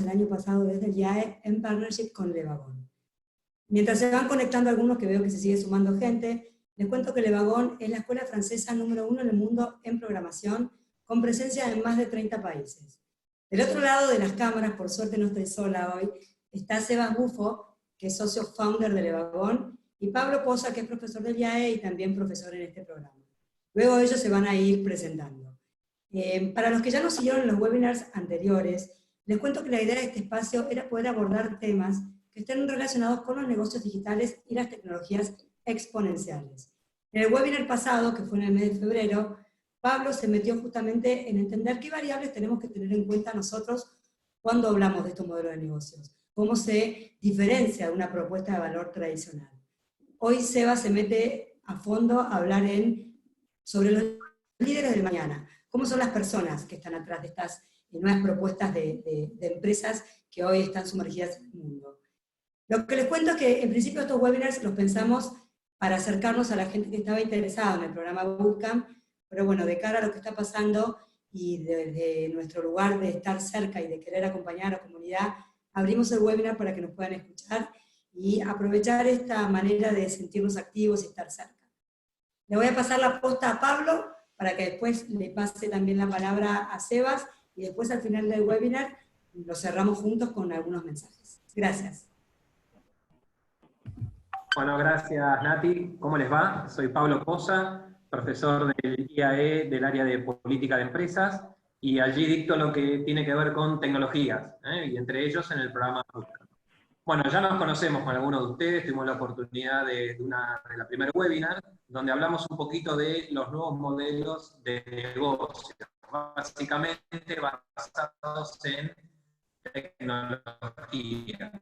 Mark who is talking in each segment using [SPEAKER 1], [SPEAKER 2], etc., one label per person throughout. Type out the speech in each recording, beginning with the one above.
[SPEAKER 1] el año pasado desde el IAE en partnership con Levagón. Mientras se van conectando algunos, que veo que se sigue sumando gente, les cuento que Levagón es la escuela francesa número 1 en el mundo en programación, con presencia en más de 30 países. Del otro lado de las cámaras, por suerte no estoy sola hoy, está Sebas Bufo, que es socio founder de Levagón, y Pablo Poza, que es profesor del IAE y también profesor en este programa. Luego ellos se van a ir presentando. Para los que ya nos siguieron en los webinars anteriores, les cuento que la idea de este espacio era poder abordar temas que estén relacionados con los negocios digitales y las tecnologías exponenciales. En el webinar pasado, que fue en el mes de febrero, Pablo se metió justamente en entender qué variables tenemos que tener en cuenta nosotros cuando hablamos de estos modelos de negocios, cómo se diferencia de una propuesta de valor tradicional. Hoy Seba se mete a fondo a hablar sobre los líderes del mañana, cómo son las personas que están atrás de estas nuevas propuestas de empresas que hoy están sumergidas en el mundo. Lo que les cuento es que en principio estos webinars los pensamos para acercarnos a la gente que estaba interesada en el programa Bootcamp, pero bueno, de cara a lo que está pasando y desde nuestro lugar de estar cerca y de querer acompañar a la comunidad, abrimos el webinar para que nos puedan escuchar y aprovechar esta manera de sentirnos activos y estar cerca. Le voy a pasar la posta a Pablo para que después le pase también la palabra a Sebas y después al final del webinar lo cerramos juntos con algunos mensajes. Gracias.
[SPEAKER 2] Bueno, gracias Nati. ¿Cómo les va? Soy Pablo Poza, profesor del IAE del área de política de empresas, y allí dicto lo que tiene que ver con tecnologías, y entre ellos en el programa Bootcamp. Bueno, ya nos conocemos con algunos de ustedes, tuvimos la oportunidad de la primer webinar, donde hablamos un poquito de los nuevos modelos de negocio, básicamente basados en tecnología.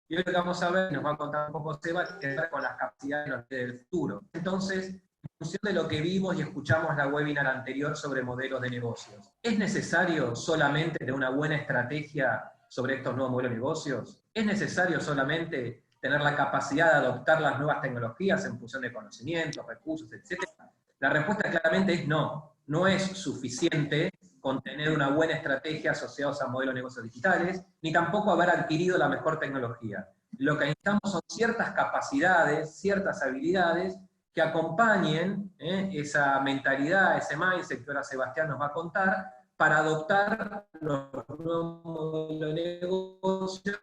[SPEAKER 2] Y hoy lo que vamos a ver, nos va a contar un poco Seba, que ver con las capacidades del futuro. Entonces, en función de lo que vimos y escuchamos en la webinar anterior sobre modelos de negocios, ¿es necesario solamente tener una buena estrategia sobre estos nuevos modelos de negocios? ¿Es necesario solamente tener la capacidad de adoptar las nuevas tecnologías en función de conocimientos, recursos, etcétera? La respuesta claramente es no. No es suficiente con tener una buena estrategia asociados a modelos de negocios digitales, ni tampoco haber adquirido la mejor tecnología. Lo que necesitamos son ciertas capacidades, ciertas habilidades que acompañen esa mentalidad, ese mindset que ahora Sebastián nos va a contar, para adoptar los nuevos modelos de negocios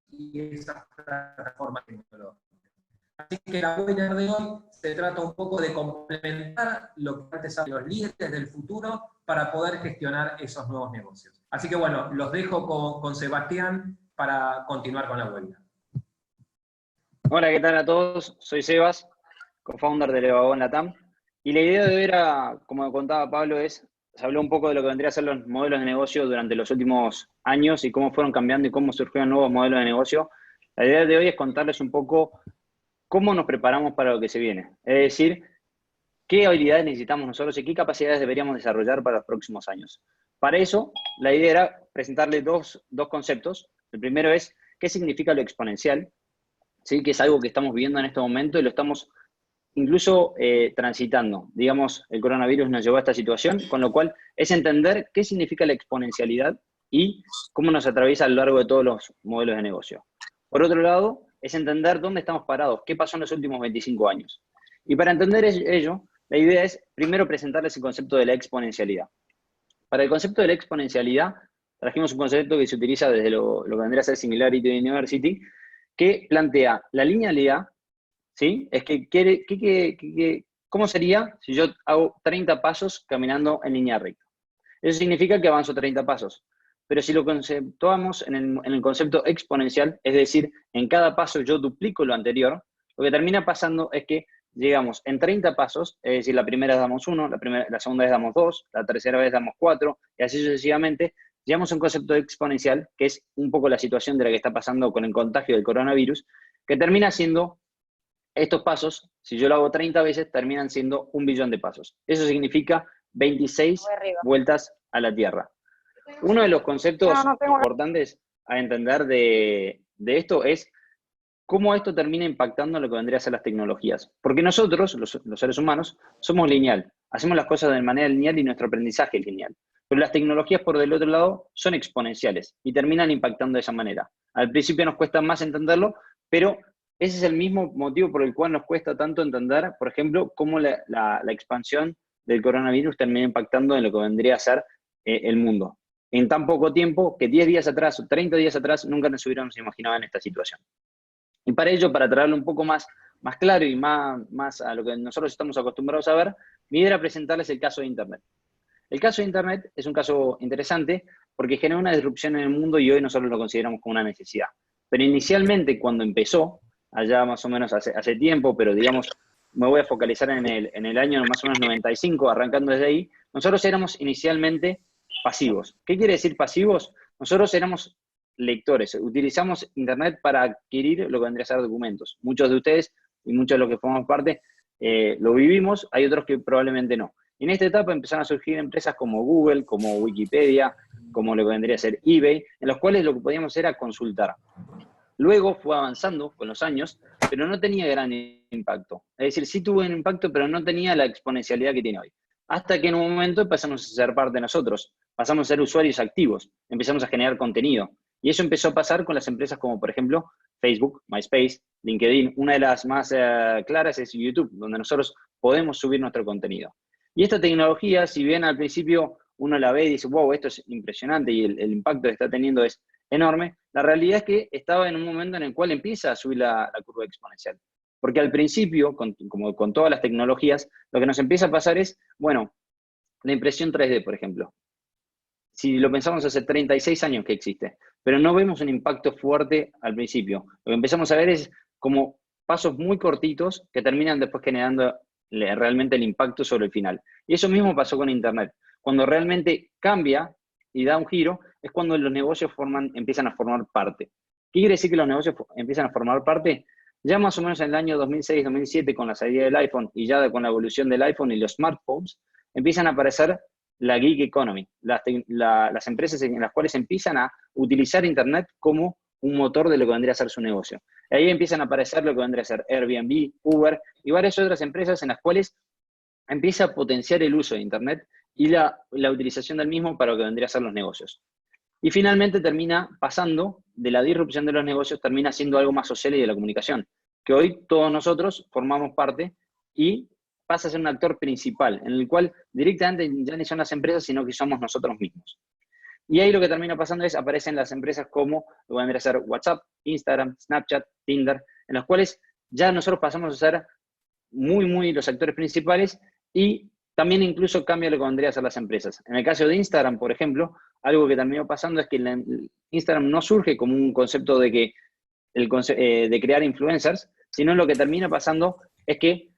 [SPEAKER 2] y esas plataformas tecnológicas. Así que la webinar de hoy se trata un poco de complementar lo que antes hacían los líderes del futuro para poder gestionar esos nuevos negocios. Así que bueno, los dejo con Sebastián para continuar con la webinar.
[SPEAKER 3] Hola, ¿qué tal a todos? Soy Sebas, co-founder de Levagón Latam. Y la idea de hoy era, como contaba Pablo, se habló un poco de lo que vendría a ser los modelos de negocio durante los últimos años y cómo fueron cambiando y cómo surgieron nuevos modelos de negocio. La idea de hoy es contarles un poco cómo nos preparamos para lo que se viene. Es decir, qué habilidades necesitamos nosotros y qué capacidades deberíamos desarrollar para los próximos años. Para eso, la idea era presentarles dos conceptos. El primero es qué significa lo exponencial, ¿sí? Que es algo que estamos viviendo en este momento y lo estamos incluso transitando. Digamos, el coronavirus nos llevó a esta situación, con lo cual es entender qué significa la exponencialidad y cómo nos atraviesa a lo largo de todos los modelos de negocio. Por otro lado, es entender dónde estamos parados, qué pasó en los últimos 25 años. Y para entender ello, la idea es primero presentarles el concepto de la exponencialidad. Para el concepto de la exponencialidad, trajimos un concepto que se utiliza desde lo que vendría a ser Singularity University, que plantea la linealidad, ¿sí? Es que ¿cómo sería si yo hago 30 pasos caminando en línea recta? Eso significa que avanzo 30 pasos. Pero si lo conceptuamos en el concepto exponencial, es decir, en cada paso yo duplico lo anterior, lo que termina pasando es que llegamos en 30 pasos, es decir, la primera vez damos 1, la segunda vez damos 2, la tercera vez damos 4, y así sucesivamente, llegamos a un concepto exponencial, que es un poco la situación de la que está pasando con el contagio del coronavirus, que termina siendo estos pasos, si yo lo hago 30 veces, terminan siendo 1 billón de pasos. Eso significa 26 vueltas a la Tierra. Uno de los conceptos importantes a entender de esto es cómo esto termina impactando en lo que vendría a ser las tecnologías. Porque nosotros, los seres humanos, somos lineal. Hacemos las cosas de manera lineal y nuestro aprendizaje es lineal. Pero las tecnologías por del otro lado son exponenciales y terminan impactando de esa manera. Al principio nos cuesta más entenderlo, pero ese es el mismo motivo por el cual nos cuesta tanto entender, por ejemplo, cómo la expansión del coronavirus termina impactando en lo que vendría a ser el mundo. En tan poco tiempo que 10 días atrás o 30 días atrás nunca nos hubiéramos imaginado en esta situación. Y para ello, para traerlo un poco más claro y más a lo que nosotros estamos acostumbrados a ver, mi idea era presentarles el caso de Internet. El caso de Internet es un caso interesante porque generó una disrupción en el mundo y hoy nosotros lo consideramos como una necesidad. Pero inicialmente, cuando empezó, allá más o menos hace tiempo, pero digamos, me voy a focalizar en el año más o menos 95, arrancando desde ahí, nosotros éramos inicialmente pasivos. ¿Qué quiere decir pasivos? Nosotros éramos lectores, utilizamos Internet para adquirir lo que vendría a ser documentos. Muchos de ustedes y muchos de los que formamos parte lo vivimos, hay otros que probablemente no. En esta etapa empezaron a surgir empresas como Google, como Wikipedia, como lo que vendría a ser eBay, en los cuales lo que podíamos hacer era consultar. Luego fue avanzando con los años, pero no tenía gran impacto. Es decir, sí tuvo un impacto, pero no tenía la exponencialidad que tiene hoy. Hasta que en un momento empezamos a ser parte de nosotros, pasamos a ser usuarios activos, empezamos a generar contenido. Y eso empezó a pasar con las empresas como, por ejemplo, Facebook, MySpace, LinkedIn. Una de las más claras es YouTube, donde nosotros podemos subir nuestro contenido. Y esta tecnología, si bien al principio uno la ve y dice, wow, esto es impresionante y el impacto que está teniendo es enorme, la realidad es que estaba en un momento en el cual empieza a subir la curva exponencial. Porque al principio, como con todas las tecnologías, lo que nos empieza a pasar es, bueno, la impresión 3D, por ejemplo. Si lo pensamos hace 36 años que existe, pero no vemos un impacto fuerte al principio. Lo que empezamos a ver es como pasos muy cortitos que terminan después generando realmente el impacto sobre el final. Y eso mismo pasó con Internet. Cuando realmente cambia y da un giro, es cuando los negocios empiezan a formar parte. ¿Qué quiere decir que los negocios empiezan a formar parte? Ya más o menos en el año 2006-2007, con la salida del iPhone y ya con la evolución del iPhone y los smartphones, empiezan a aparecer la gig economy, las empresas en las cuales empiezan a utilizar Internet como un motor de lo que vendría a ser su negocio. Ahí empiezan a aparecer lo que vendría a ser Airbnb, Uber y varias otras empresas en las cuales empieza a potenciar el uso de Internet y la utilización del mismo para lo que vendría a ser los negocios. Y finalmente termina pasando de la disrupción de los negocios, termina siendo algo más social y de la comunicación, que hoy todos nosotros formamos parte y pasa a ser un actor principal, en el cual directamente ya ni son las empresas, sino que somos nosotros mismos. Y ahí lo que termina pasando es, aparecen las empresas como lo que vendría a ser WhatsApp, Instagram, Snapchat, Tinder, en las cuales ya nosotros pasamos a ser muy los actores principales y también incluso cambia lo que vendría a ser las empresas. En el caso de Instagram, por ejemplo, algo que terminó pasando es que Instagram no surge como un concepto de crear influencers, sino lo que termina pasando es que,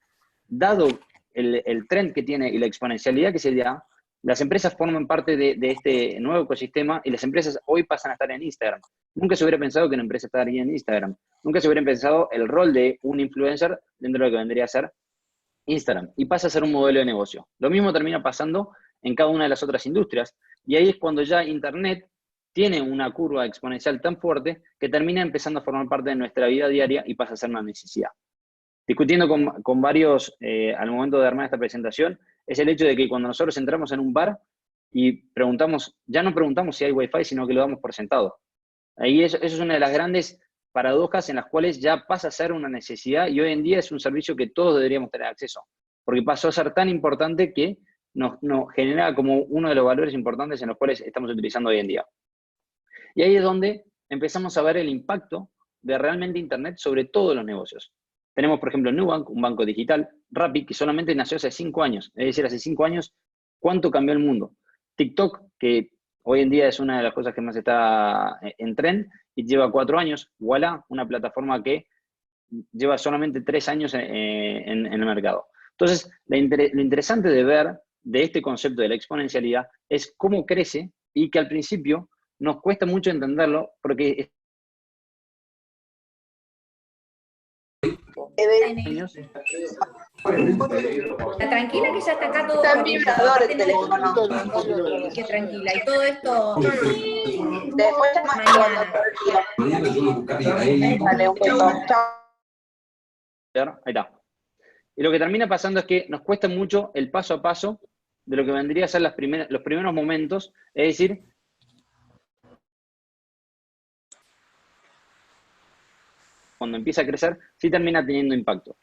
[SPEAKER 3] dado el trend que tiene y la exponencialidad que se da, las empresas forman parte de este nuevo ecosistema y las empresas hoy pasan a estar en Instagram. Nunca se hubiera pensado que una empresa estaría en Instagram. Nunca se hubiera pensado el rol de un influencer dentro de lo que vendría a ser Instagram. Y pasa a ser un modelo de negocio. Lo mismo termina pasando en cada una de las otras industrias. Y ahí es cuando ya Internet tiene una curva exponencial tan fuerte que termina empezando a formar parte de nuestra vida diaria y pasa a ser una necesidad. Discutiendo con varios al momento de armar esta presentación, es el hecho de que cuando nosotros entramos en un bar y preguntamos, ya no preguntamos si hay Wi-Fi, sino que lo damos por sentado. Ahí eso es una de las grandes paradojas en las cuales ya pasa a ser una necesidad y hoy en día es un servicio que todos deberíamos tener acceso, porque pasó a ser tan importante que nos genera como uno de los valores importantes en los cuales estamos utilizando hoy en día. Y ahí es donde empezamos a ver el impacto de realmente Internet sobre todos los negocios. Tenemos, por ejemplo, Nubank, un banco digital, Rappi, que solamente nació hace 5 años. Es decir, hace 5 años, ¿cuánto cambió el mundo? TikTok, que hoy en día es una de las cosas que más está en trend, y lleva 4 años. Voilà, una plataforma que lleva solamente 3 años en el mercado. Entonces, lo interesante de ver de este concepto de la exponencialidad es cómo crece y que al principio nos cuesta mucho entenderlo porque
[SPEAKER 4] La tranquila que ya está acá todo.
[SPEAKER 5] Está en vibrador el teléfono.
[SPEAKER 4] Qué tranquila. Y todo esto
[SPEAKER 5] Después
[SPEAKER 4] mañana.
[SPEAKER 5] Dale, un beso. Chao.
[SPEAKER 3] ahí está. Y lo que termina pasando es que nos cuesta mucho el paso a paso de lo que vendría a ser los primeros momentos, es decir, cuando empieza a crecer, sí termina teniendo impacto.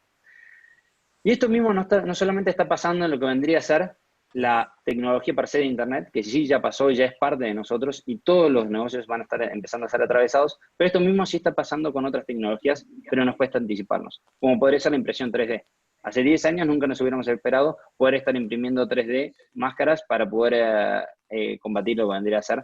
[SPEAKER 3] Y esto mismo no solamente está pasando en lo que vendría a ser la tecnología per se de Internet, que sí ya pasó y ya es parte de nosotros, y todos los negocios van a estar empezando a ser atravesados, pero esto mismo sí está pasando con otras tecnologías, pero nos cuesta anticiparnos, como podría ser la impresión 3D. Hace 10 años nunca nos hubiéramos esperado poder estar imprimiendo 3D máscaras para poder combatir lo que vendría a ser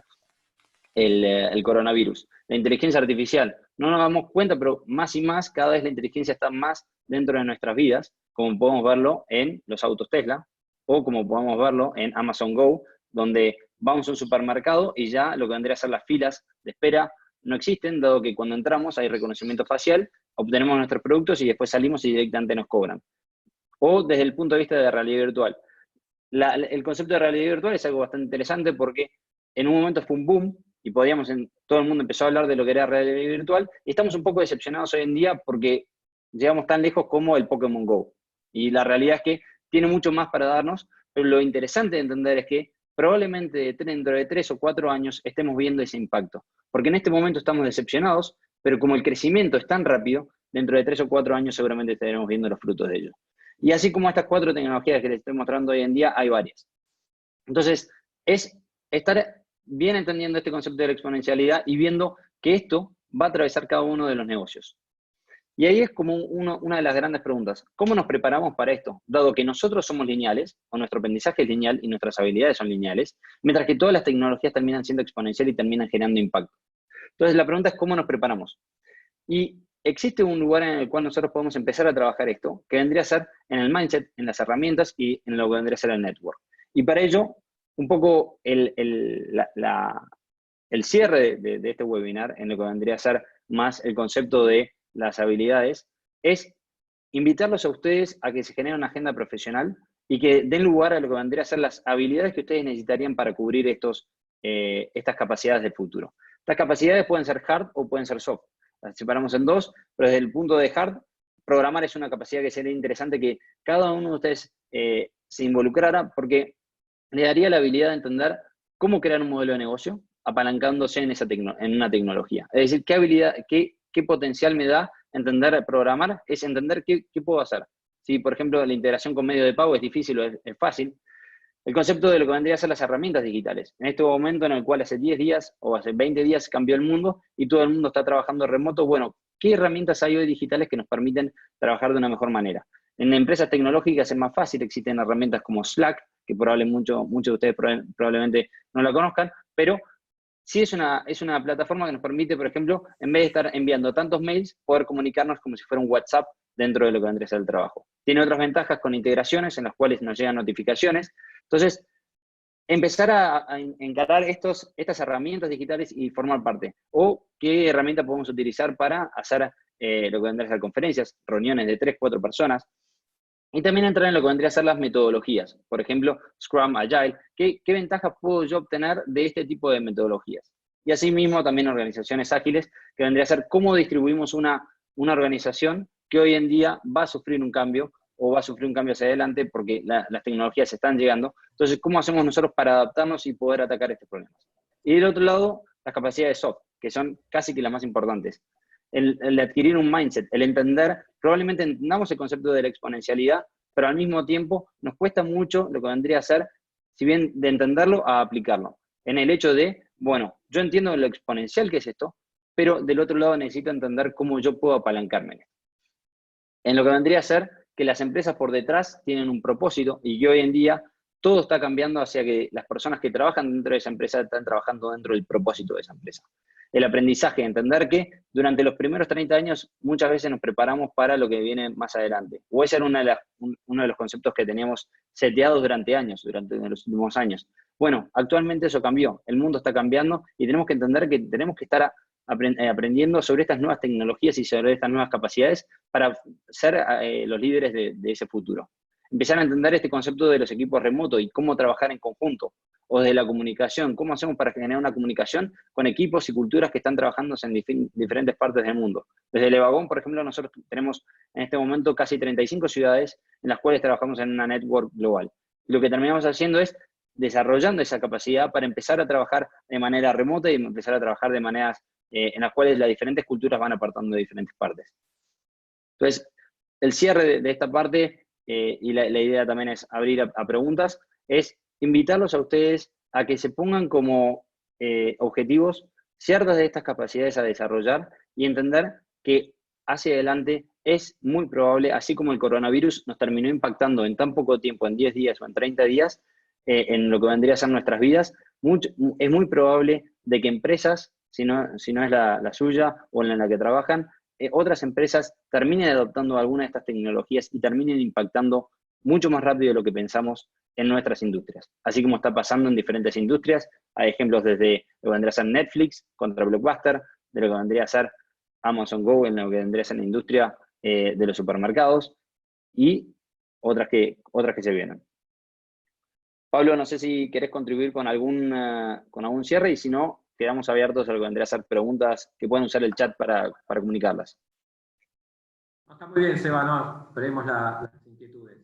[SPEAKER 3] el coronavirus. La inteligencia artificial, no nos damos cuenta, pero más y más, cada vez la inteligencia está más dentro de nuestras vidas, como podemos verlo en los autos Tesla, o como podemos verlo en Amazon Go, donde vamos a un supermercado y ya lo que vendría a ser las filas de espera no existen, dado que cuando entramos hay reconocimiento facial, obtenemos nuestros productos y después salimos y directamente nos cobran. O desde el punto de vista de realidad virtual. El concepto de realidad virtual es algo bastante interesante porque en un momento fue un boom y todo el mundo empezó a hablar de lo que era realidad virtual y estamos un poco decepcionados hoy en día porque llegamos tan lejos como el Pokémon Go. Y la realidad es que tiene mucho más para darnos, pero lo interesante de entender es que probablemente dentro de 3 o 4 años estemos viendo ese impacto. Porque en este momento estamos decepcionados, pero como el crecimiento es tan rápido, dentro de 3 o 4 años seguramente estaremos viendo los frutos de ello. Y así como estas 4 tecnologías que les estoy mostrando hoy en día, hay varias. Entonces, es estar bien entendiendo este concepto de la exponencialidad y viendo que esto va a atravesar cada uno de los negocios. Y ahí es como una de las grandes preguntas. ¿Cómo nos preparamos para esto? Dado que nosotros somos lineales, o nuestro aprendizaje es lineal y nuestras habilidades son lineales, mientras que todas las tecnologías terminan siendo exponenciales y terminan generando impacto. Entonces, la pregunta es ¿cómo nos preparamos? Y existe un lugar en el cual nosotros podemos empezar a trabajar esto, que vendría a ser en el mindset, en las herramientas y en lo que vendría a ser el network. Y para ello, un poco el cierre de este webinar, en lo que vendría a ser más el concepto de las habilidades, es invitarlos a ustedes a que se generen una agenda profesional y que den lugar a lo que vendría a ser las habilidades que ustedes necesitarían para cubrir estas capacidades del futuro. Estas capacidades pueden ser hard o pueden ser soft. Las separamos en dos, pero desde el punto de hard, programar es una capacidad que sería interesante que cada uno de ustedes se involucrara porque le daría la habilidad de entender cómo crear un modelo de negocio apalancándose en una tecnología. Es decir, qué potencial me da entender programar, es entender qué puedo hacer. Si, por ejemplo, la integración con medios de pago es difícil o es fácil, el concepto de lo que vendría a ser las herramientas digitales. En este momento en el cual hace 10 días o hace 20 días cambió el mundo y todo el mundo está trabajando remoto, bueno, ¿qué herramientas hay hoy digitales que nos permiten trabajar de una mejor manera? En empresas tecnológicas es más fácil, existen herramientas como Slack, que muchos de ustedes probablemente no la conozcan, pero sí es una plataforma que nos permite, por ejemplo, en vez de estar enviando tantos mails, poder comunicarnos como si fuera un WhatsApp dentro de lo que vendría a ser el trabajo. Tiene otras ventajas con integraciones en las cuales nos llegan notificaciones. Entonces, empezar a encarar estas herramientas digitales y formar parte. O qué herramienta podemos utilizar para hacer lo que vendría a ser conferencias, reuniones de 3, 4 personas. Y también entrar en lo que vendría a ser las metodologías. Por ejemplo, Scrum, Agile. ¿Qué ventajas puedo yo obtener de este tipo de metodologías? Y asimismo también organizaciones ágiles, que vendría a ser cómo distribuimos una organización que hoy en día va a sufrir un cambio o va a sufrir un cambio hacia adelante porque las tecnologías están llegando. Entonces, ¿cómo hacemos nosotros para adaptarnos y poder atacar estos problemas? Y del otro lado, las capacidades soft, que son casi que las más importantes. El adquirir un mindset, el entender, probablemente entendamos el concepto de la exponencialidad, pero al mismo tiempo nos cuesta mucho lo que vendría a ser, si bien de entenderlo, a aplicarlo. En el hecho de, bueno, yo entiendo lo exponencial que es esto, pero del otro lado necesito entender cómo yo puedo apalancarme. En lo que vendría a ser que las empresas por detrás tienen un propósito y que hoy en día todo está cambiando hacia que las personas que trabajan dentro de esa empresa están trabajando dentro del propósito de esa empresa. El aprendizaje, entender que durante los primeros 30 años muchas veces nos preparamos para lo que viene más adelante. O ese era uno de los conceptos que teníamos seteados durante los últimos años. Bueno, actualmente eso cambió, el mundo está cambiando y tenemos que entender que tenemos que estar aprendiendo sobre estas nuevas tecnologías y sobre estas nuevas capacidades para ser los líderes de ese futuro. Empezar a entender este concepto de los equipos remotos y cómo trabajar en conjunto, o de la comunicación, cómo hacemos para generar una comunicación con equipos y culturas que están trabajando en diferentes partes del mundo. Desde Levagón, por ejemplo, nosotros tenemos en este momento casi 35 ciudades en las cuales trabajamos en una network global. lo que terminamos haciendo es desarrollando esa capacidad para empezar a trabajar de manera remota y empezar a trabajar de maneras en las cuales las diferentes culturas van apartando de diferentes partes. Entonces, el cierre de esta parte, y la idea también es abrir a preguntas, es invitarlos a ustedes a que se pongan como objetivos ciertas de estas capacidades a desarrollar y entender que hacia adelante es muy probable, así como el coronavirus nos terminó impactando en tan poco tiempo, en 10 días o en 30 días, en lo que vendría a ser nuestras vidas, es muy probable de que empresas, si no es la suya o en la que trabajan, otras empresas terminen adoptando alguna de estas tecnologías y terminen impactando mucho más rápido de lo que pensamos en nuestras industrias. Así como está pasando en diferentes industrias, hay ejemplos desde lo que vendría a ser Netflix contra Blockbuster, de lo que vendría a ser Amazon Go, en lo que vendría a ser la industria de los supermercados, y otras que se vienen. Pablo, no sé si querés contribuir con algún cierre, y si no, quedamos abiertos a lo que vendría a ser preguntas que pueden usar el chat para comunicarlas.
[SPEAKER 2] No, está muy bien, Seba, no, esperemos las inquietudes.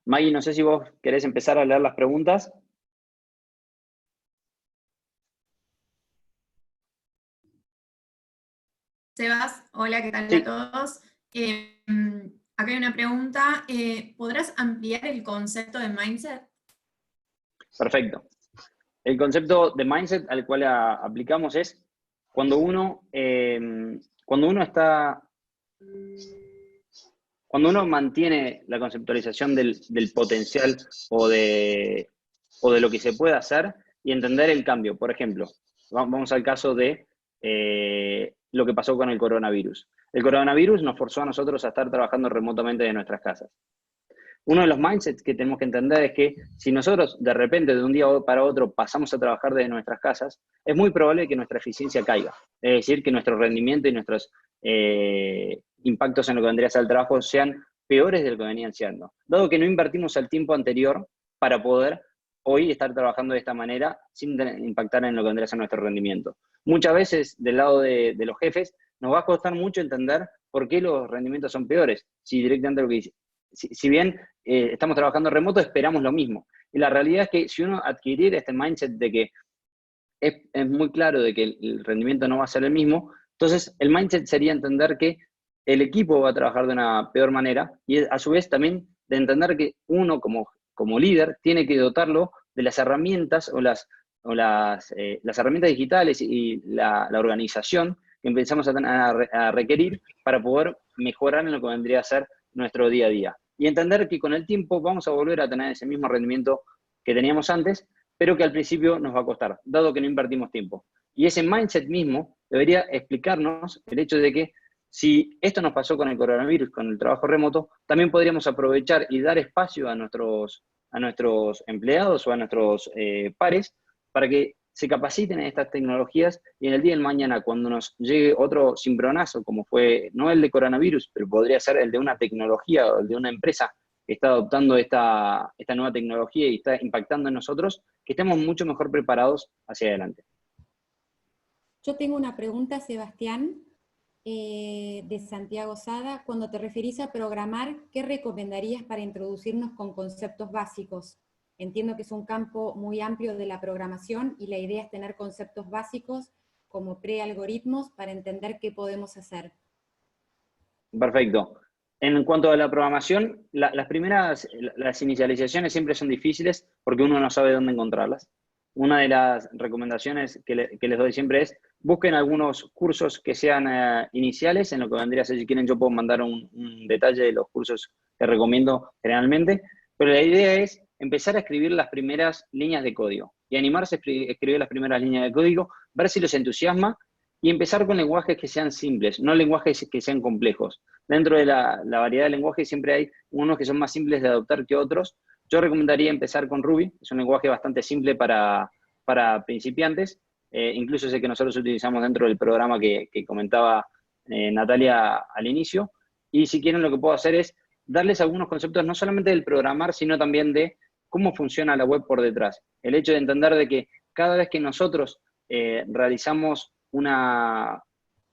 [SPEAKER 3] Maggie, no sé si vos querés empezar a leer las preguntas.
[SPEAKER 6] Sebas, hola, ¿qué tal
[SPEAKER 3] Sí.
[SPEAKER 6] a todos? Acá hay una pregunta. ¿Podrás ampliar el concepto de mindset?
[SPEAKER 3] Perfecto. El concepto de mindset al cual aplicamos es cuando uno mantiene la conceptualización del potencial o de lo que se puede hacer y entender el cambio. Por ejemplo, vamos al caso de lo que pasó con el coronavirus. El coronavirus nos forzó a nosotros a estar trabajando remotamente de nuestras casas. Uno de los mindsets que tenemos que entender es que si nosotros de repente de un día para otro pasamos a trabajar desde nuestras casas, es muy probable que nuestra eficiencia caiga. Es decir, que nuestro rendimiento y nuestros impactos en lo que vendría a ser el trabajo sean peores de lo que venían siendo. Dado que no invertimos el tiempo anterior para poder hoy estar trabajando de esta manera sin impactar en lo que vendría a ser nuestro rendimiento. Muchas veces del lado de los jefes nos va a costar mucho entender por qué los rendimientos son peores. Si directamente lo que dice, si bien estamos trabajando remoto, esperamos lo mismo. Y la realidad es que si uno adquirir este mindset de que es muy claro de que el rendimiento no va a ser el mismo, entonces el mindset sería entender que el equipo va a trabajar de una peor manera y a su vez también de entender que uno como líder tiene que dotarlo de las herramientas o las herramientas digitales y la organización que empezamos a requerir para poder mejorar en lo que vendría a ser nuestro día a día. Y entender que con el tiempo vamos a volver a tener ese mismo rendimiento que teníamos antes, pero que al principio nos va a costar, dado que no invertimos tiempo. Y ese mindset mismo debería explicarnos el hecho de que si esto nos pasó con el coronavirus, con el trabajo remoto, también podríamos aprovechar y dar espacio a nuestros empleados o a nuestros pares para que se capaciten en estas tecnologías y en el día de mañana, cuando nos llegue otro cimbronazo, como fue, no el de coronavirus, pero podría ser el de una tecnología o el de una empresa que está adoptando esta nueva tecnología y está impactando en nosotros, que estemos mucho mejor preparados hacia adelante.
[SPEAKER 7] Yo tengo una pregunta, Sebastián, de Santiago Sada. Cuando te referís a programar, ¿qué recomendarías para introducirnos con conceptos básicos? Entiendo que es un campo muy amplio de la programación y la idea es tener conceptos básicos como prealgoritmos para entender qué podemos hacer.
[SPEAKER 3] Perfecto. En cuanto a la programación, las inicializaciones siempre son difíciles porque uno no sabe dónde encontrarlas. Una de las recomendaciones que les doy siempre es busquen algunos cursos que sean iniciales, en lo que vendría a ser, si quieren yo puedo mandar un detalle de los cursos que recomiendo generalmente, pero la idea es empezar a escribir las primeras líneas de código y animarse a escribir las primeras líneas de código, ver si los entusiasma y empezar con lenguajes que sean simples, no lenguajes que sean complejos. Dentro de la variedad de lenguajes siempre hay unos que son más simples de adoptar que otros. Yo recomendaría empezar con Ruby, es un lenguaje bastante simple para principiantes, incluso es el que nosotros utilizamos dentro del programa que comentaba Natalia al inicio, y si quieren lo que puedo hacer es darles algunos conceptos no solamente del programar, sino también de cómo funciona la web por detrás. El hecho de entender de que cada vez que nosotros realizamos una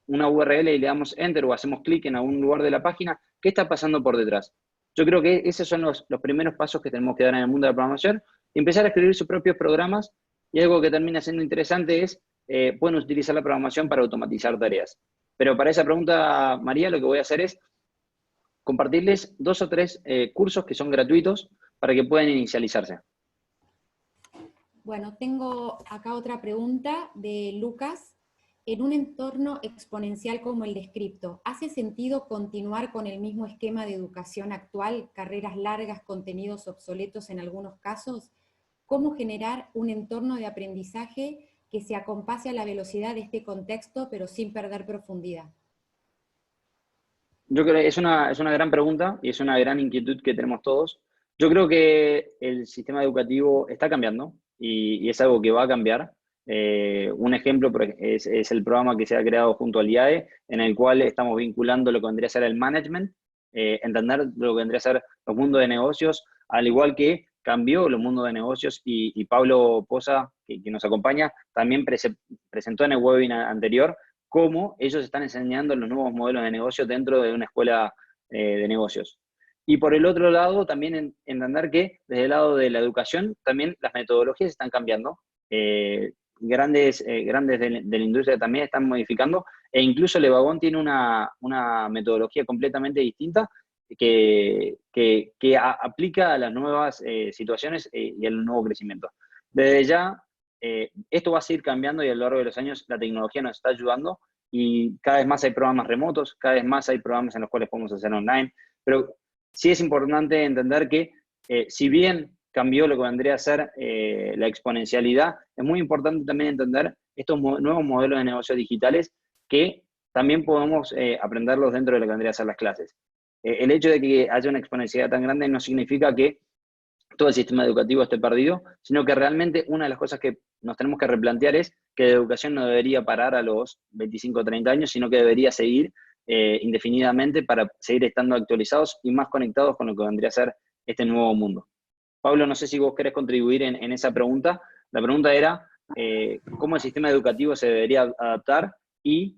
[SPEAKER 3] URL y le damos Enter o hacemos clic en algún lugar de la página, ¿qué está pasando por detrás? Yo creo que esos son los primeros pasos que tenemos que dar en el mundo de la programación, y empezar a escribir sus propios programas, y algo que termina siendo interesante es, pueden utilizar la programación para automatizar tareas. Pero para esa pregunta, María, lo que voy a hacer es compartirles 2 o 3 cursos que son gratuitos para que puedan inicializarse.
[SPEAKER 7] Bueno, tengo acá otra pregunta de Lucas. En un entorno exponencial como el descripto, ¿hace sentido continuar con el mismo esquema de educación actual, carreras largas, contenidos obsoletos en algunos casos? ¿Cómo generar un entorno de aprendizaje que se acompase a la velocidad de este contexto, pero sin perder profundidad?
[SPEAKER 3] Yo creo que es una gran pregunta y es una gran inquietud que tenemos todos. Yo creo que el sistema educativo está cambiando y es algo que va a cambiar. Un ejemplo es el programa que se ha creado junto al IAE, en el cual estamos vinculando lo que vendría a ser el management, entender lo que vendría a ser los mundos de negocios, al igual que cambió los mundos de negocios, y Pablo Poza, que nos acompaña, también presentó en el webinar anterior cómo ellos están enseñando los nuevos modelos de negocio dentro de una escuela de negocios. Y por el otro lado, también entender que desde el lado de la educación, también las metodologías están cambiando. Grandes de la industria también están modificando, e incluso Levagón tiene una metodología completamente distinta que aplica a las nuevas situaciones y al nuevo crecimiento. Desde ya, esto va a seguir cambiando, y a lo largo de los años la tecnología nos está ayudando, y cada vez más hay programas remotos, cada vez más hay programas en los cuales podemos hacer online, pero sí es importante entender que si bien cambió lo que vendría a ser la exponencialidad, es muy importante también entender estos nuevos modelos de negocios digitales que también podemos aprenderlos dentro de lo que vendría a ser las clases. El hecho de que haya una exponencialidad tan grande no significa que todo el sistema educativo esté perdido, sino que realmente una de las cosas que nos tenemos que replantear es que la educación no debería parar a los 25 o 30 años, sino que debería seguir indefinidamente para seguir estando actualizados y más conectados con lo que vendría a ser este nuevo mundo. Pablo, no sé si vos querés contribuir en esa pregunta. La pregunta era cómo el sistema educativo se debería adaptar, y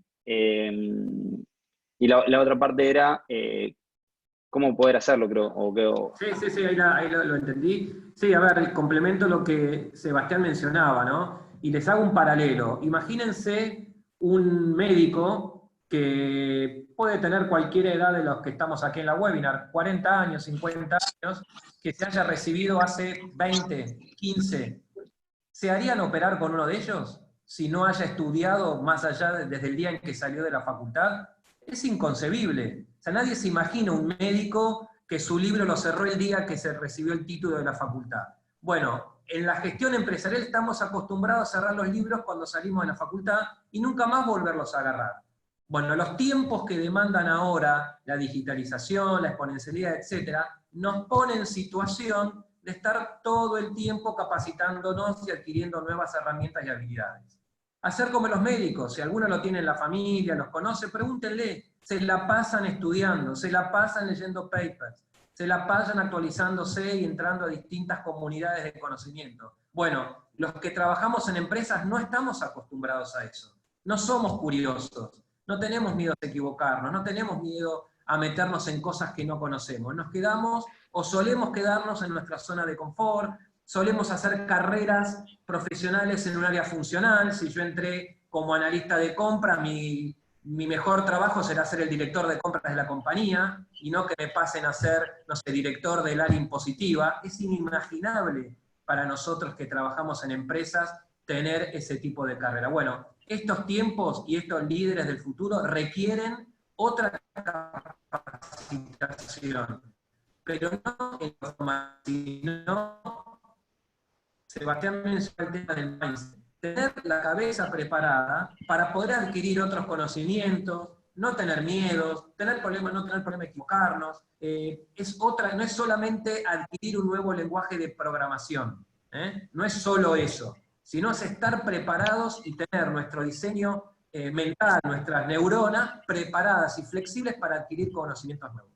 [SPEAKER 3] la otra parte era cómo poder hacerlo, creo.
[SPEAKER 2] Sí, ahí lo entendí. Sí, a ver, complemento lo que Sebastián mencionaba, ¿no? Y les hago un paralelo. Imagínense un médico que puede tener cualquier edad de los que estamos aquí en la webinar, 40 años, 50 años, que se haya recibido hace 20, 15. ¿Se harían operar con uno de ellos si no haya estudiado más allá desde el día en que salió de la facultad? Es inconcebible. O sea, nadie se imagina un médico que su libro lo cerró el día que se recibió el título de la facultad. Bueno, en la gestión empresarial estamos acostumbrados a cerrar los libros cuando salimos de la facultad y nunca más volverlos a agarrar. Bueno, los tiempos que demandan ahora la digitalización, la exponencialidad, etcétera, nos pone en situación de estar todo el tiempo capacitándonos y adquiriendo nuevas herramientas y habilidades. Hacer como los médicos, si alguno lo tiene en la familia, los conoce, pregúntenle. Se la pasan estudiando, se la pasan leyendo papers, se la pasan actualizándose y entrando a distintas comunidades de conocimiento. Bueno, los que trabajamos en empresas no estamos acostumbrados a eso. No somos curiosos, no tenemos miedo a equivocarnos, no tenemos miedo a meternos en cosas que no conocemos. Nos quedamos o solemos quedarnos en nuestra zona de confort, solemos hacer carreras profesionales en un área funcional. Si yo entré como analista de compra, mi mejor trabajo será ser el director de compras de la compañía, y no que me pasen a ser, no sé, director del área impositiva. Es inimaginable para nosotros que trabajamos en empresas tener ese tipo de carrera. Bueno, estos tiempos y estos líderes del futuro requieren otra capacitación, pero no en forma, sino, Sebastián mencionó el tema del mindset. Tener la cabeza preparada para poder adquirir otros conocimientos, no tener miedos, no tener problema de equivocarnos. No es solamente adquirir un nuevo lenguaje de programación, no es solo eso, sino es estar preparados y tener nuestro diseño mental, nuestras neuronas preparadas y flexibles para adquirir conocimientos nuevos.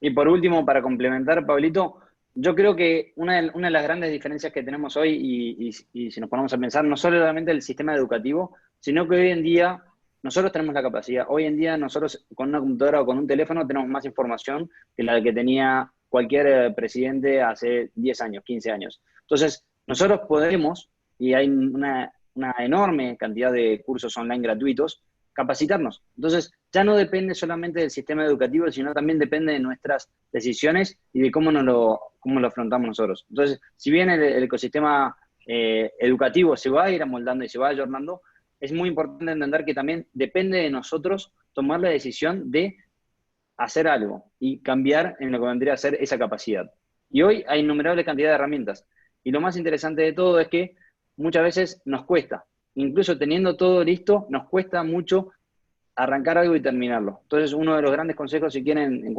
[SPEAKER 3] Y por último, para complementar, Pablito, Yo creo que una de las grandes diferencias que tenemos hoy, y si nos ponemos a pensar, no solamente el sistema educativo, sino que hoy en día nosotros tenemos la capacidad. Hoy en día nosotros con una computadora o con un teléfono tenemos más información que la que tenía cualquier presidente hace 10 años, 15 años. Entonces, nosotros podemos, y hay una enorme cantidad de cursos online gratuitos, capacitarnos. Entonces, ya no depende solamente del sistema educativo, sino también depende de nuestras decisiones y de cómo lo afrontamos nosotros. Entonces, si bien el ecosistema educativo se va a ir amoldando y se va ayornando, es muy importante entender que también depende de nosotros tomar la decisión de hacer algo y cambiar en lo que vendría a ser esa capacidad. Y hoy hay innumerable cantidad de herramientas. Y lo más interesante de todo es que muchas veces nos cuesta. Incluso teniendo todo listo, nos cuesta mucho arrancar algo y terminarlo. Entonces, uno de los grandes consejos, si quieren un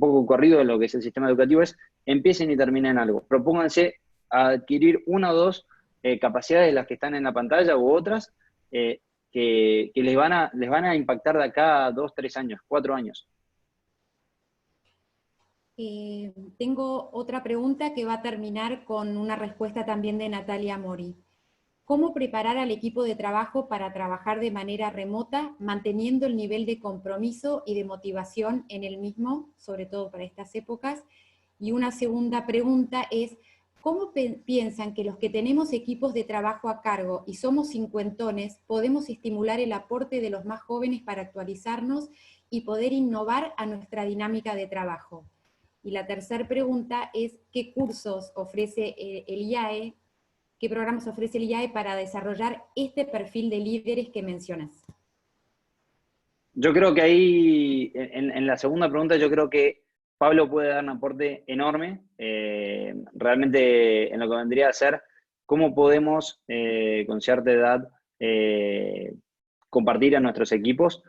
[SPEAKER 3] poco corrido de lo que es el sistema educativo, es empiecen y terminen algo. Propónganse a adquirir una o dos capacidades de las que están en la pantalla u otras que les van a impactar de acá a 2, 3 años, 4 años.
[SPEAKER 7] Tengo otra pregunta que va a terminar con una respuesta también de Natalia Mori. ¿Cómo preparar al equipo de trabajo para trabajar de manera remota, manteniendo el nivel de compromiso y de motivación en el mismo, sobre todo para estas épocas? Y una segunda pregunta es, ¿cómo piensan que los que tenemos equipos de trabajo a cargo y somos cincuentones podemos estimular el aporte de los más jóvenes para actualizarnos y poder innovar a nuestra dinámica de trabajo? Y la tercera pregunta es, ¿qué cursos ofrece el IAE? ¿Qué programas ofrece el IAE para desarrollar este perfil de líderes que mencionas?
[SPEAKER 3] Yo creo que ahí, en la segunda pregunta, yo creo que Pablo puede dar un aporte enorme, realmente en lo que vendría a ser cómo podemos, con cierta edad, compartir a nuestros equipos.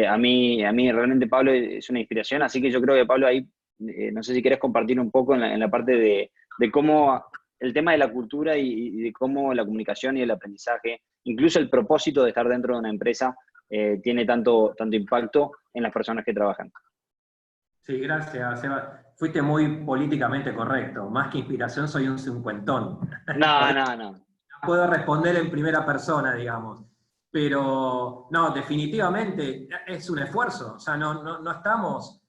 [SPEAKER 3] A mí realmente Pablo es una inspiración, así que yo creo que Pablo ahí, no sé si querés compartir un poco en la parte de cómo el tema de la cultura y de cómo la comunicación y el aprendizaje, incluso el propósito de estar dentro de una empresa, tiene tanto impacto en las personas que trabajan.
[SPEAKER 2] Sí, gracias, Seba. Fuiste muy políticamente correcto. Más que inspiración, soy un cincuentón.
[SPEAKER 3] No.
[SPEAKER 2] Puedo responder en primera persona, digamos. Pero, no, definitivamente es un esfuerzo. O sea, no estamos...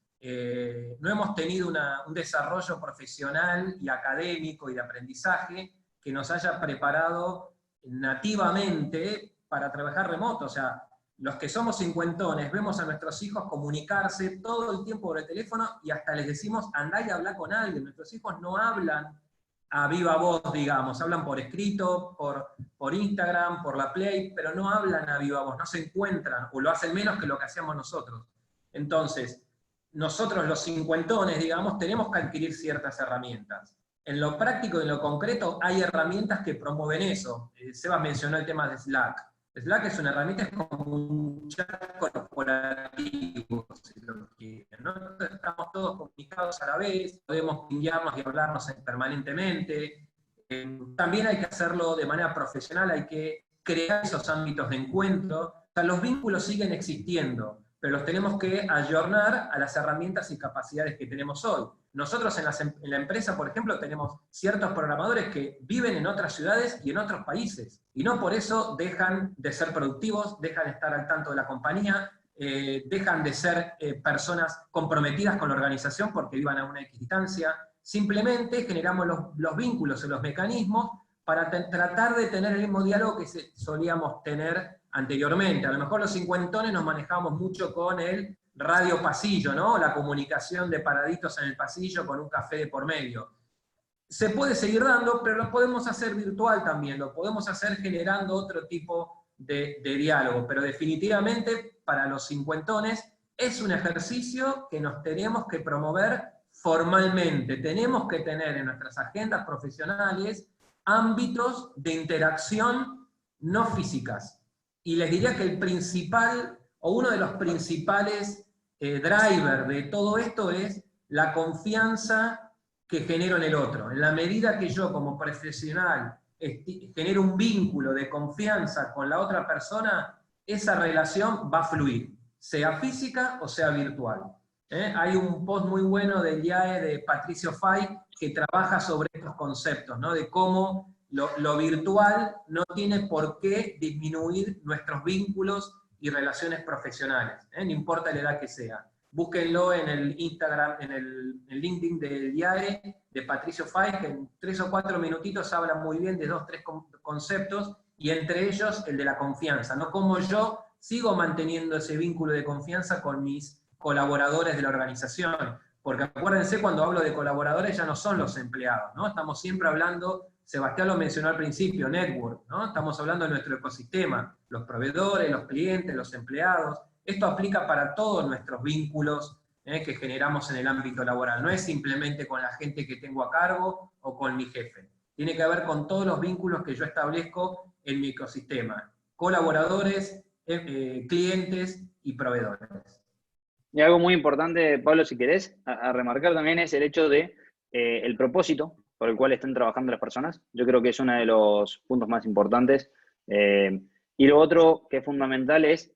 [SPEAKER 2] no hemos tenido un desarrollo profesional y académico y de aprendizaje que nos haya preparado nativamente para trabajar remoto. O sea, los que somos cincuentones vemos a nuestros hijos comunicarse todo el tiempo por el teléfono y hasta les decimos, andá y habla con alguien. Nuestros hijos no hablan a viva voz, digamos, hablan por escrito, por Instagram, por la Play, pero no hablan a viva voz, no se encuentran, o lo hacen menos que lo que hacíamos nosotros. Entonces, nosotros los cincuentones, digamos, tenemos que adquirir ciertas herramientas. En lo práctico y en lo concreto hay herramientas que promueven eso. Sebas mencionó el tema de Slack. Slack es una herramienta, es como un chat corporativo, si lo quieren, ¿no? Estamos todos comunicados a la vez, podemos pinguearnos y hablarnos permanentemente. También hay que hacerlo de manera profesional, hay que crear esos ámbitos de encuentro. O sea, los vínculos siguen existiendo, pero los tenemos que ayornar a las herramientas y capacidades que tenemos hoy. Nosotros en la empresa, por ejemplo, tenemos ciertos programadores que viven en otras ciudades y en otros países, y no por eso dejan de ser productivos, dejan de estar al tanto de la compañía, dejan de ser personas comprometidas con la organización porque vivan a una equidistancia. Simplemente generamos los vínculos y los mecanismos para tratar de tener el mismo diálogo que solíamos tener anteriormente. A lo mejor los cincuentones nos manejamos mucho con el radio pasillo, ¿no? La comunicación de paraditos en el pasillo con un café de por medio. Se puede seguir dando, pero lo podemos hacer virtual también, lo podemos hacer generando otro tipo de diálogo, pero definitivamente para los cincuentones es un ejercicio que nos tenemos que promover formalmente. Tenemos que tener en nuestras agendas profesionales ámbitos de interacción no físicas. Y les diría que el principal, o uno de los principales drivers de todo esto es la confianza que genero en el otro. En la medida que yo como profesional genero un vínculo de confianza con la otra persona, esa relación va a fluir, sea física o sea virtual. Hay un post muy bueno del IAE de Patricio Fay que trabaja sobre estos conceptos, ¿no? De cómo lo virtual no tiene por qué disminuir nuestros vínculos y relaciones profesionales, no importa la edad que sea. Búsquenlo en el Instagram, en el LinkedIn del IAE de Patricio Fay, que en 3 o 4 minutitos habla muy bien de 2 o 3 conceptos, y entre ellos el de la confianza, ¿no? Cómo yo sigo manteniendo ese vínculo de confianza con mis colaboradores de la organización. Porque acuérdense, cuando hablo de colaboradores ya no son los empleados, ¿no? Estamos siempre hablando, Sebastián lo mencionó al principio, network, ¿no? Estamos hablando de nuestro ecosistema, los proveedores, los clientes, los empleados. Esto aplica para todos nuestros vínculos que generamos en el ámbito laboral. No es simplemente con la gente que tengo a cargo o con mi jefe. Tiene que ver con todos los vínculos que yo establezco en mi ecosistema. Colaboradores, clientes y proveedores.
[SPEAKER 3] Y algo muy importante, Pablo, si querés, a remarcar también es el hecho de el propósito por el cual están trabajando las personas. Yo creo que es uno de los puntos más importantes. Y lo otro que es fundamental es,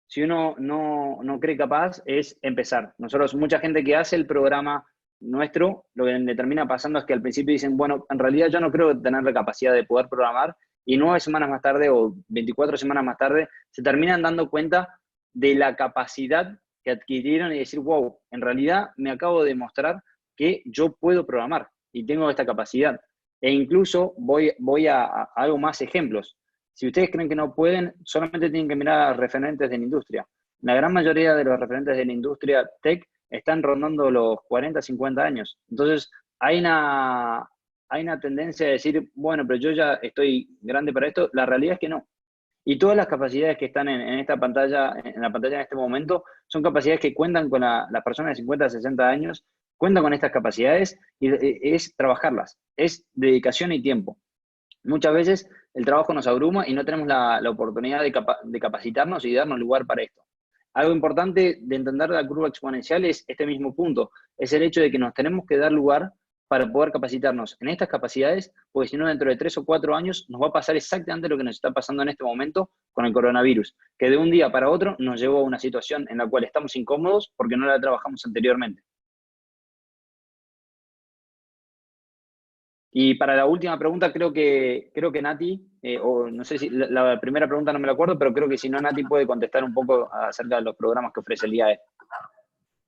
[SPEAKER 3] si uno no cree capaz, es empezar. Nosotros, mucha gente que hace el programa nuestro, lo que le termina pasando es que al principio dicen, bueno, en realidad yo no creo tener la capacidad de poder programar, y 9 semanas más tarde o 24 semanas más tarde se terminan dando cuenta de la capacidad que adquirieron y decir, wow, en realidad me acabo de demostrar que yo puedo programar y tengo esta capacidad. E incluso voy a algo más ejemplos. Si ustedes creen que no pueden, solamente tienen que mirar a referentes de la industria. La gran mayoría de los referentes de la industria tech están rondando los 40, 50 años. Entonces, hay una tendencia a decir, bueno, pero yo ya estoy grande para esto. La realidad es que no. Y todas las capacidades que están en esta pantalla, en la pantalla en este momento, son capacidades que cuentan con las personas de 50 a 60 años, cuentan con estas capacidades y es trabajarlas, es dedicación y tiempo. Muchas veces el trabajo nos abruma y no tenemos la oportunidad de capacitarnos y darnos lugar para esto. Algo importante de entender la curva exponencial es este mismo punto, es el hecho de que nos tenemos que dar lugar para poder capacitarnos en estas capacidades, porque si no, dentro de 3 o 4 años nos va a pasar exactamente lo que nos está pasando en este momento con el coronavirus, que de un día para otro nos llevó a una situación en la cual estamos incómodos porque no la trabajamos anteriormente. Y para la última pregunta, creo que Nati, o no sé si la primera pregunta no me la acuerdo, pero creo que si no, Nati puede contestar un poco acerca de los programas que ofrece el IAE.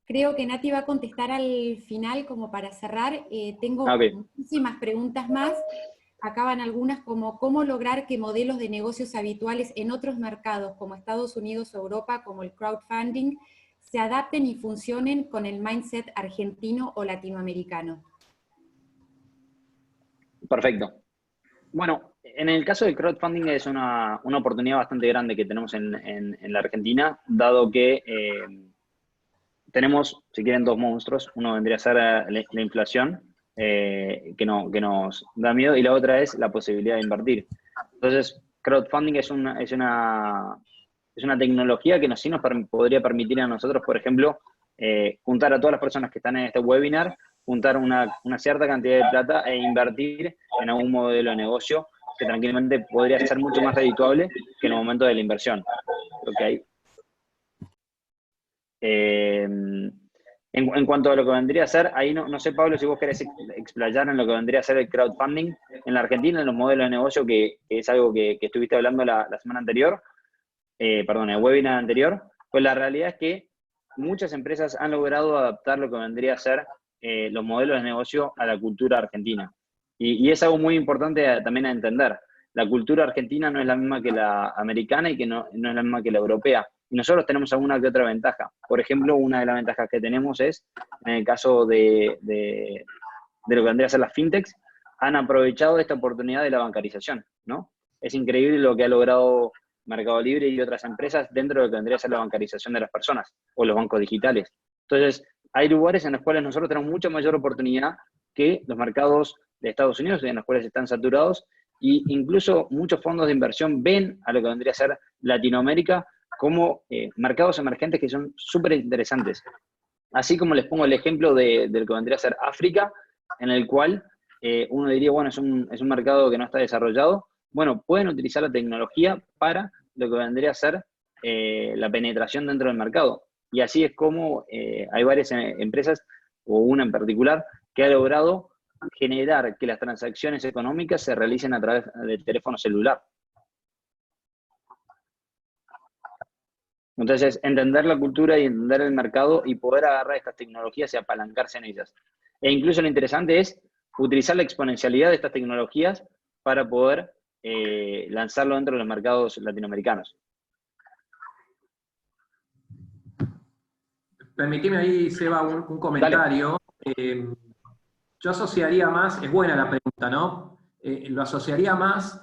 [SPEAKER 7] Creo que Nati va a contestar al final como para cerrar. Tengo muchísimas preguntas más. Acá van algunas como cómo lograr que modelos de negocios habituales en otros mercados como Estados Unidos o Europa, como el crowdfunding, se adapten y funcionen con el mindset argentino o latinoamericano.
[SPEAKER 3] Perfecto. Bueno, en el caso del crowdfunding es una oportunidad bastante grande que tenemos en la Argentina, dado que tenemos, si quieren, 2 monstruos. Uno vendría a ser la inflación, que nos da miedo, y la otra es la posibilidad de invertir. Entonces, crowdfunding es una tecnología que sí nos podría permitir a nosotros, por ejemplo, juntar a todas las personas que están en este webinar, juntar una cierta cantidad de plata e invertir en algún modelo de negocio que tranquilamente podría ser mucho más redituable que en el momento de la inversión. Okay. En cuanto a lo que vendría a ser, ahí no sé, Pablo, si vos querés explayar en lo que vendría a ser el crowdfunding en la Argentina, en los modelos de negocio, que es algo que estuviste hablando la semana anterior, perdón, el webinar anterior, pues la realidad es que muchas empresas han logrado adaptar lo que vendría a ser los modelos de negocio a la cultura argentina. Y es algo muy importante también a entender. La cultura argentina no es la misma que la americana y que no es la misma que la europea. Y nosotros tenemos alguna que otra ventaja. Por ejemplo, una de las ventajas que tenemos es, en el caso de lo que vendría a ser las fintechs, han aprovechado esta oportunidad de la bancarización, ¿no? Es increíble lo que ha logrado Mercado Libre y otras empresas dentro de lo que vendría a ser la bancarización de las personas o los bancos digitales. Entonces, hay lugares en los cuales nosotros tenemos mucha mayor oportunidad que los mercados de Estados Unidos, en los cuales están saturados, e incluso muchos fondos de inversión ven a lo que vendría a ser Latinoamérica como mercados emergentes que son súper interesantes. Así como les pongo el ejemplo de lo que vendría a ser África, en el cual uno diría, bueno, es un mercado que no está desarrollado. Bueno, pueden utilizar la tecnología para lo que vendría a ser la penetración dentro del mercado. Y así es como hay varias empresas, o una en particular, que ha logrado generar que las transacciones económicas se realicen a través del teléfono celular. Entonces, entender la cultura y entender el mercado y poder agarrar estas tecnologías y apalancarse en ellas. E incluso lo interesante es utilizar la exponencialidad de estas tecnologías para poder lanzarlo dentro de los mercados latinoamericanos.
[SPEAKER 2] Permitime ahí, Seba, un comentario. Yo asociaría más, es buena la pregunta, ¿no? Lo asociaría más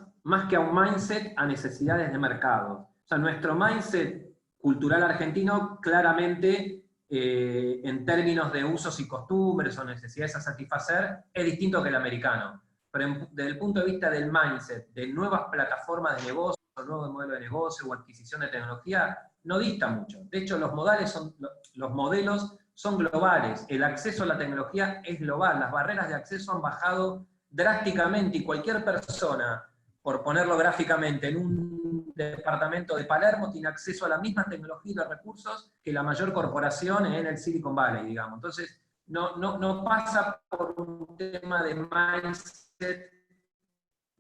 [SPEAKER 2] que a un mindset, a necesidades de mercado. O sea, nuestro mindset cultural argentino claramente, en términos de usos y costumbres o necesidades a satisfacer, es distinto que el americano. Pero desde el punto de vista del mindset, de nuevas plataformas de negocio, nuevos modelos de negocio o adquisición de tecnología, no dista mucho. De hecho, los modelos son globales. El acceso a la tecnología es global. Las barreras de acceso han bajado drásticamente y cualquier persona, por ponerlo gráficamente, en un departamento de Palermo tiene acceso a la misma tecnología y los recursos que la mayor corporación en el Silicon Valley, digamos. Entonces, no pasa por un tema de mindset,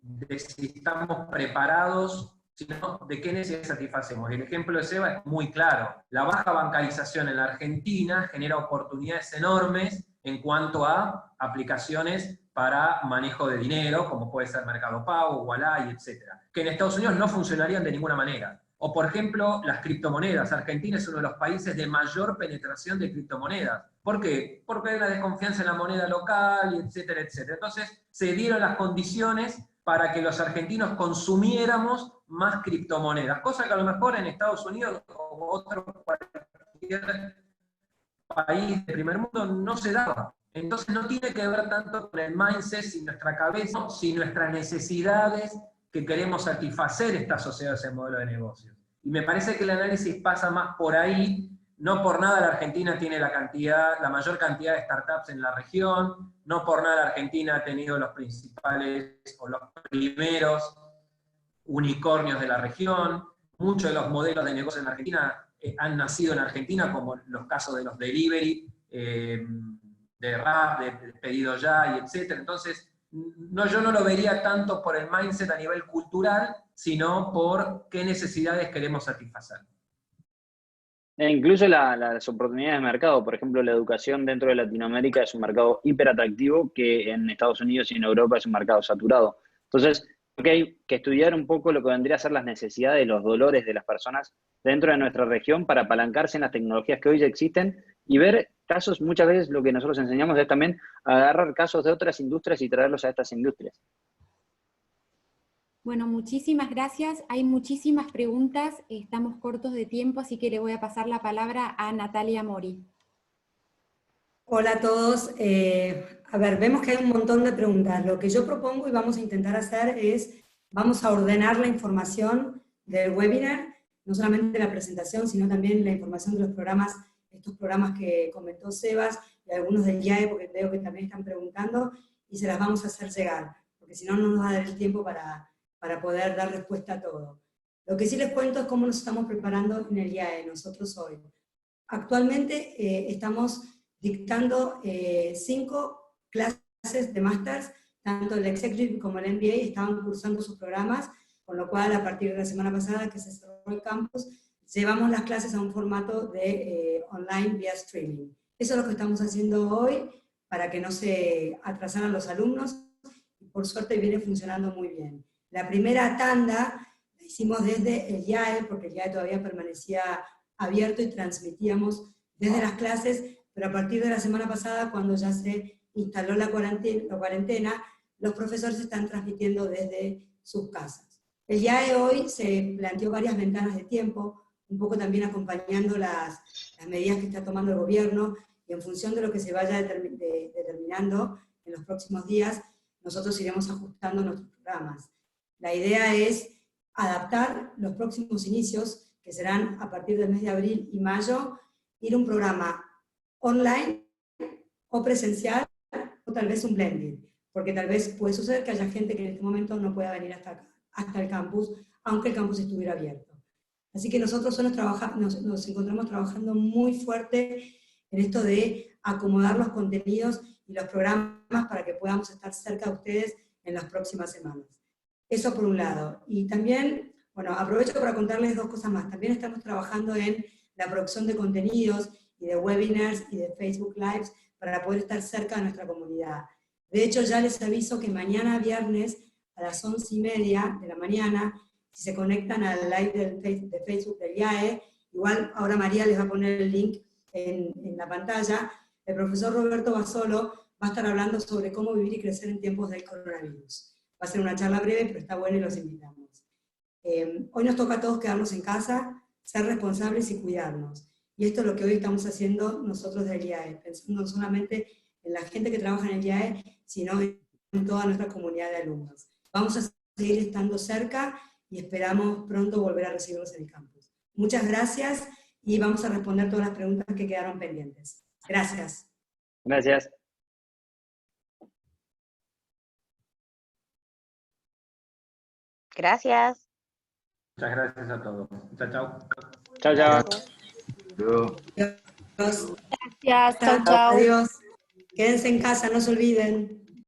[SPEAKER 2] de si estamos preparados, sino de qué necesidades satisfacemos. El ejemplo de Seba es muy claro. La baja bancarización en la Argentina genera oportunidades enormes en cuanto a aplicaciones para manejo de dinero, como puede ser Mercado Pago, Ualá, etc. Que en Estados Unidos no funcionarían de ninguna manera. O, por ejemplo, las criptomonedas. Argentina es uno de los países de mayor penetración de criptomonedas. ¿Por qué? Porque hay una desconfianza en la moneda local, etcétera, etcétera. Entonces, se dieron las condiciones para que los argentinos consumiéramos más criptomonedas, cosa que a lo mejor en Estados Unidos o otro cualquier país de primer mundo no se daba. Entonces no tiene que ver tanto con el mindset, si nuestra cabeza, si nuestras necesidades que queremos satisfacer esta sociedad, ese modelo de negocio. Y me parece que el análisis pasa más por ahí. No por nada la Argentina tiene la mayor cantidad de startups en la región, no por nada la Argentina ha tenido los principales o los primeros unicornios de la región. Muchos de los modelos de negocio en Argentina han nacido en Argentina, como los casos de los delivery, de Rap, de Pedido Ya, y etc. Entonces, yo no lo vería tanto por el mindset a nivel cultural, sino por qué necesidades queremos satisfacer.
[SPEAKER 3] E incluso las oportunidades de mercado, por ejemplo, la educación dentro de Latinoamérica es un mercado hiper atractivo que en Estados Unidos y en Europa es un mercado saturado. Entonces, creo que hay que estudiar un poco lo que vendría a ser las necesidades, los dolores de las personas dentro de nuestra región para apalancarse en las tecnologías que hoy ya existen y ver casos. Muchas veces lo que nosotros enseñamos es también agarrar casos de otras industrias y traerlos a estas industrias.
[SPEAKER 7] Bueno, muchísimas gracias. Hay muchísimas preguntas. Estamos cortos de tiempo, así que le voy a pasar la palabra a Natalia Mori.
[SPEAKER 1] Hola a todos. A ver, vemos que hay un montón de preguntas. Lo que yo propongo y vamos a intentar hacer es, vamos a ordenar la información del webinar, no solamente la presentación, sino también la información de los programas, estos programas que comentó Sebas y algunos del IAE, porque veo que también están preguntando, y se las vamos a hacer llegar, porque si no, no nos va a dar el tiempo para poder dar respuesta a todo. Lo que sí les cuento es cómo nos estamos preparando en el IAE, nosotros hoy. Actualmente estamos dictando 5 clases de másters, tanto el Executive como el MBA estaban cursando sus programas, con lo cual a partir de la semana pasada que se cerró el campus, llevamos las clases a un formato de online vía streaming. Eso es lo que estamos haciendo hoy para que no se atrasaran los alumnos, y por suerte viene funcionando muy bien. La primera tanda la hicimos desde el IAE, porque el IAE todavía permanecía abierto y transmitíamos desde las clases, pero a partir de la semana pasada, cuando ya se instaló la cuarentena, los profesores están transmitiendo desde sus casas. El IAE hoy se planteó varias ventanas de tiempo, un poco también acompañando las medidas que está tomando el gobierno, y en función de lo que se vaya determinando en los próximos días, nosotros iremos ajustando nuestros programas. La idea es adaptar los próximos inicios, que serán a partir del mes de abril y mayo, ir a un programa online o presencial, o tal vez un blended, porque tal vez puede suceder que haya gente que en este momento no pueda venir hasta el campus, aunque el campus estuviera abierto. Así que nosotros nos encontramos trabajando muy fuerte en esto de acomodar los contenidos y los programas para que podamos estar cerca de ustedes en las próximas semanas. Eso por un lado. Y también, bueno, aprovecho para contarles dos cosas más. También estamos trabajando en la producción de contenidos y de webinars y de Facebook Lives para poder estar cerca de nuestra comunidad. De hecho, ya les aviso que mañana viernes a las 11:30 de la mañana, si se conectan al live de Facebook del IAE, igual ahora María les va a poner el link en la pantalla, el profesor Roberto Basolo va a estar hablando sobre cómo vivir y crecer en tiempos del coronavirus. Va a ser una charla breve, pero está buena y los invitamos. Hoy nos toca a todos quedarnos en casa, ser responsables y cuidarnos. Y esto es lo que hoy estamos haciendo nosotros del IAE, pensando no solamente en la gente que trabaja en el IAE, sino en toda nuestra comunidad de alumnos. Vamos a seguir estando cerca y esperamos pronto volver a recibirlos en el campus. Muchas gracias y vamos a responder todas las preguntas que quedaron pendientes. Gracias.
[SPEAKER 3] Gracias.
[SPEAKER 5] Gracias.
[SPEAKER 2] Muchas gracias a todos. Chao, chao.
[SPEAKER 3] Chao, chao.
[SPEAKER 1] Adiós.
[SPEAKER 4] Gracias, chau, chau.
[SPEAKER 1] Adiós. Quédense en casa, no se olviden.